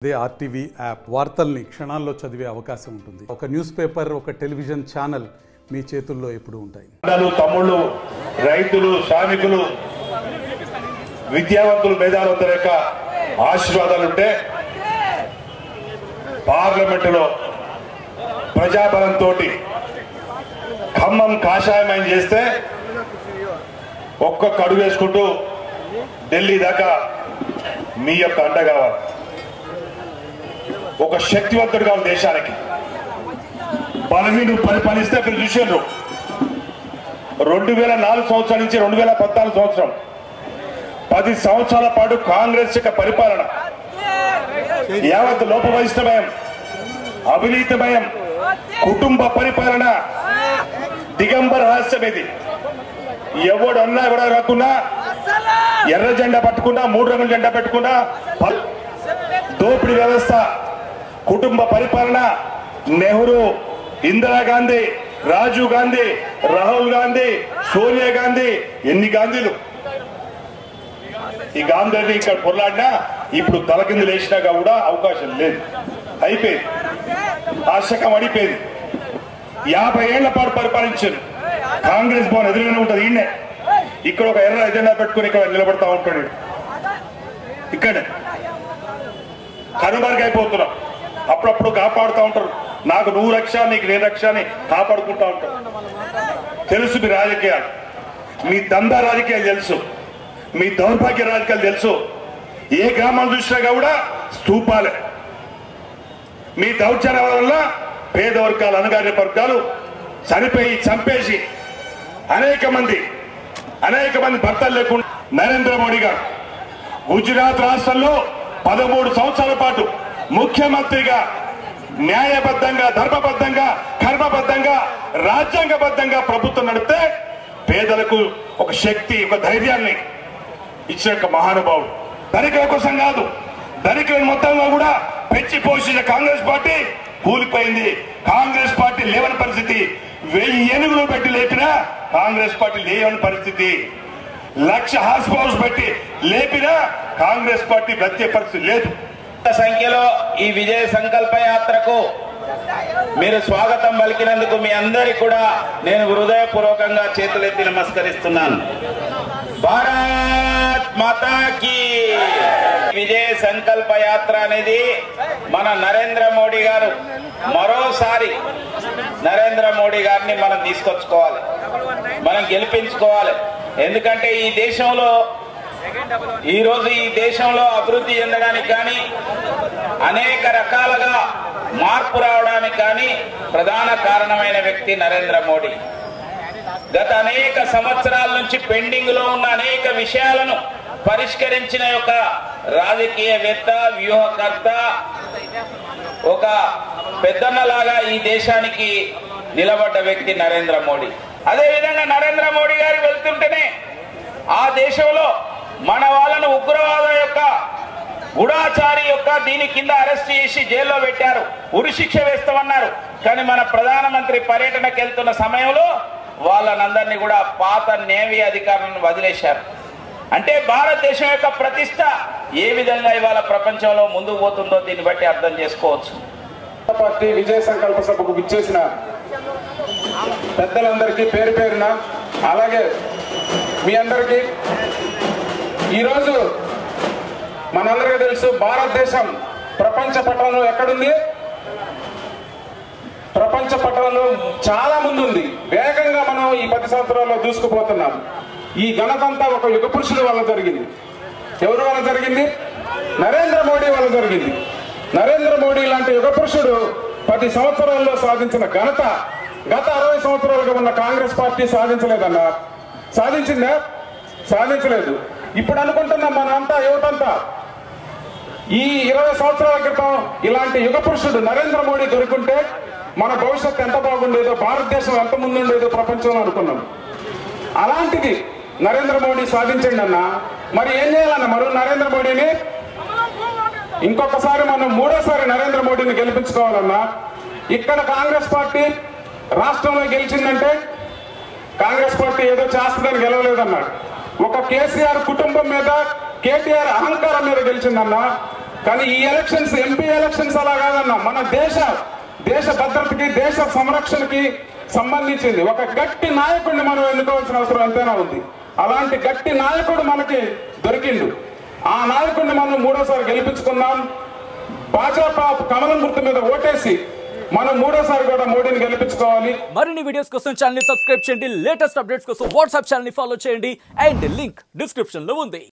అదే RTV app వార్తల్ని క్షణాల్లో చదివే అవకాశం ఉంటుంది. ఒక న్యూస్ పేపర్, ఒక టెలివిజన్ ఛానల్ మీ చేతుల్లో ఎప్పుడూ ఉంటాయి. తమ్ముళ్ళు, రైతులు, శ్రామికులు, విద్యావంతులు, మేధావంతుల యొక్క ఆశీర్వాదాలుంటే పార్లమెంటులో ప్రజాబలంతో ఖమ్మం కాషాయమయం చేస్తే ఒక్కొక్క అడుగు వేసుకుంటూ ఢిల్లీ దాకా మీ యొక్క అండ కావాలి. ఒక శక్తివంతుడు కావాలి దేశానికి. బలహీనుడు పరిపాలిస్తే మీరు చూసారు 2004 సంవత్సరం నుంచి 2014 సంవత్సరం 10 సంవత్సరాల పాటు కాంగ్రెస్ యొక్క పరిపాలన యావత్ లోపభయిష్టమయం, అవినీతిమయం, కుటుంబ పరిపాలన, దిగంబర రహస్యం. ఇది ఎవడు అన్నా ఎవడ రాకున్నా, ఎర్ర జెండా పట్టుకున్నా, 3 రంగుల జెండా పెట్టుకున్నా, దోపిడీ వ్యవస్థ, కుటుంబ పరిపాలన, నెహ్రూ, ఇందిరాగాంధీ, రాజీవ్ గాంధీ, రాహుల్ గాంధీ, సోనియా గాంధీ, ఎన్ని గాంధీలు. ఈ గాంధీని ఇక్కడ పొరలాడినా ఇప్పుడు తలకిందు లేచినాక కూడా అవకాశం లేదు. అయిపోయింది, ఆశకం అడిపోయింది. 50 ఏళ్ల పాటు పరిపాలించారు. కాంగ్రెస్ భవన్ ఎదురుగానే ఉంటుంది. ఈయనే ఇక్కడ ఒక ఎర్ర ఎజెండా పెట్టుకుని ఇక్కడ నిలబడతా ఉంటాడు. ఇక్కడ కనుమరుగైపోతున్నాం. అప్పుడప్పుడు కాపాడుతూ ఉంటారు. నాకు నువ్వు రక్ష, నీకు నేను రక్ష అని కాపాడుకుంటా ఉంటారు. తెలుసు మీ రాజకీయాలు, మీ దందా రాజకీయాలు తెలుసు, మీ దౌర్భాగ్య రాజకీయాలు తెలుసు. ఏ గ్రామాలు చూసినా కూడా స్తూపాలే. మీ దౌర్జన్యాల వల్ల పేద వర్గాలు, అణగారిన వర్గాలు చనిపోయి చంపేసి అనేక మంది భర్తలు లేకుండా నరేంద్ర మోడీ గారు గుజరాత్ రాష్ట్రంలో 13 సంవత్సరాల పాటు ముఖ్యమంత్రిగా న్యాయబద్ధంగా, ధర్మబద్ధంగా, కర్మబద్ధంగా, రాజ్యాంగబద్ధంగా ప్రభుత్వం నడిపితే పేదలకు ఒక శక్తి, ఒక ధైర్యాన్ని ఇచ్చిన మహానుభావుడు. ధనికుల కోసం కాదు, ధనికులను మొత్తంగా కూడా పెంచి పోషించిన కాంగ్రెస్ పార్టీ కూలిపోయింది. కాంగ్రెస్ పార్టీ లేవని పరిస్థితి. 1000 ఏనుగులు పెట్టి లేపినా కాంగ్రెస్ పార్టీ లేవని పరిస్థితి. 1,00,000 హార్స్ పవర్స్ పెట్టి లేపినా కాంగ్రెస్ పార్టీ బ్రతికే పరిస్థితి లేదు. సంఖ్యలో ఈ విజయ సంకల్ప యాత్రకు మీరు స్వాగతం పలికినందుకు మీ అందరికీ కూడా నేను హృదయపూర్వకంగా చేతులెత్తి నమస్కరిస్తున్నాను. భారత్ మాతా కీ. విజయ సంకల్ప యాత్ర అనేది మన నరేంద్ర మోడీ గారు మరోసారి నరేంద్ర మోడీ గారిని మనం తీసుకొచ్చుకోవాలి, మనం గెలిపించుకోవాలి. ఎందుకంటే ఈ దేశంలో అభివృద్ధి చెందడానికి కానీ, అనేక రకాలుగా మార్పు రావడానికి కానీ ప్రధాన కారణమైన వ్యక్తి నరేంద్ర మోడీ. గత అనేక సంవత్సరాల నుంచి పెండింగ్ లో ఉన్న అనేక విషయాలను పరిష్కరించిన యొక్క రాజకీయవేత్త, వ్యూహకర్త, ఒక పెద్దన్నలాగా ఈ దేశానికి నిలబడ్డ వ్యక్తి నరేంద్ర మోడీ. అదేవిధంగా నరేంద్ర మోడీ గారు వెళ్తుంటేనే ఆ దేశంలో మన వాళ్ళను ఉగ్రవాదం యొక్క, గూఢాచారి యొక్క దీని కింద అరెస్ట్ చేసి జైల్లో పెట్టారు, ఉరిశిక్ష వేస్తామన్నారు. కానీ మన ప్రధానమంత్రి పర్యటనకు వెళ్తున్న సమయంలో వాళ్ళనందరినీ కూడా పాత నేవీ అధికారులను వదిలేశారు. అంటే భారతదేశం యొక్క ప్రతిష్ట ఏ విధంగా ఇవాళ ప్రపంచంలో ముందుకు పోతుందో దీన్ని బట్టి అర్థం చేసుకోవచ్చు. పార్టీ విజయ సంకల్ప సభకు విచ్చేసిన పెద్దలందరికీ పేరు పేరున, అలాగే మీ అందరికీ ఈరోజు మనందరికీ తెలుసు, భారతదేశం ప్రపంచ పటంలో ఎక్కడుంది? ప్రపంచ పటంలో చాలా ముందు ఉంది. వేగంగా మనం ఈ 10 సంవత్సరాల్లో దూసుకుపోతున్నాం. ఈ ఘనతంతా ఒక యుగ పురుషుల వల్ల జరిగింది. ఎవరి వల్ల జరిగింది? నరేంద్ర మోడీ వల్ల జరిగింది. నరేంద్ర మోడీ లాంటి యుగ పురుషుడు 10 సంవత్సరాల్లో సాధించిన ఘనత గత 60 సంవత్సరాలుగా ఉన్న కాంగ్రెస్ పార్టీ సాధించలేదన్నా. సాధించిందా? సాధించలేదు. ఇప్పుడు అనుకుంటున్నాం మనంతా, యువతంతా, ఈ 20 సంవత్సరాల క్రితం ఇలాంటి యుగ పురుషుడు నరేంద్ర మోడీ దొరుకుంటే మన భవిష్యత్తు ఎంత బాగుండేదో, భారతదేశం ఎంత ముందుండేదో ప్రపంచంలో అనుకున్నాం. అలాంటిది నరేంద్ర మోడీ సాధించండి అన్నా. మరి ఏం చేయాలన్నా? మరో నరేంద్ర మోడీని ఇంకొకసారి మనం 3వ నరేంద్ర మోడీని గెలిపించుకోవాలన్నా. ఇక్కడ కాంగ్రెస్ పార్టీ రాష్ట్రంలో గెలిచిందంటే కాంగ్రెస్ పార్టీ ఏదో చేస్తుందని గెలవలేదన్నాడు. ఒక కేసీఆర్ కుటుంబం మీద, కేటీఆర్ అహంకారం మీద గెలిచిందన్నా. కానీ ఈ ఎలక్షన్స్ ఎంపీ ఎలక్షన్స్ అలా కాదన్నా, మన దేశ భద్రతకి దేశ సంరక్షణకి సంబంధించింది. ఒక గట్టి నాయకుడిని మనం ఎన్నుకోవాల్సిన అవసరం ఎంతైనా ఉంది. అలాంటి గట్టి నాయకుడు మనకి దొరికిండు. ఆ నాయకుడిని మనం 3వ సారి గెలిపించుకుందాం. భాజపా కమలం గుర్తు మీద ఓటేసి మనం 3వ సారి కూడా మోడీని గెలిపించుకోవాలి. మరిన్ని వీడియోస్ కోసం ఛానల్ ని సబ్స్క్రైబ్ చేయండి. లేటెస్ట్ అప్డేట్స్ కోసం వాట్సాప్ ఛానల్ ని ఫాలో చేయండి. అండ్ లింక్ డిస్క్రిప్షన్ లో ఉంది.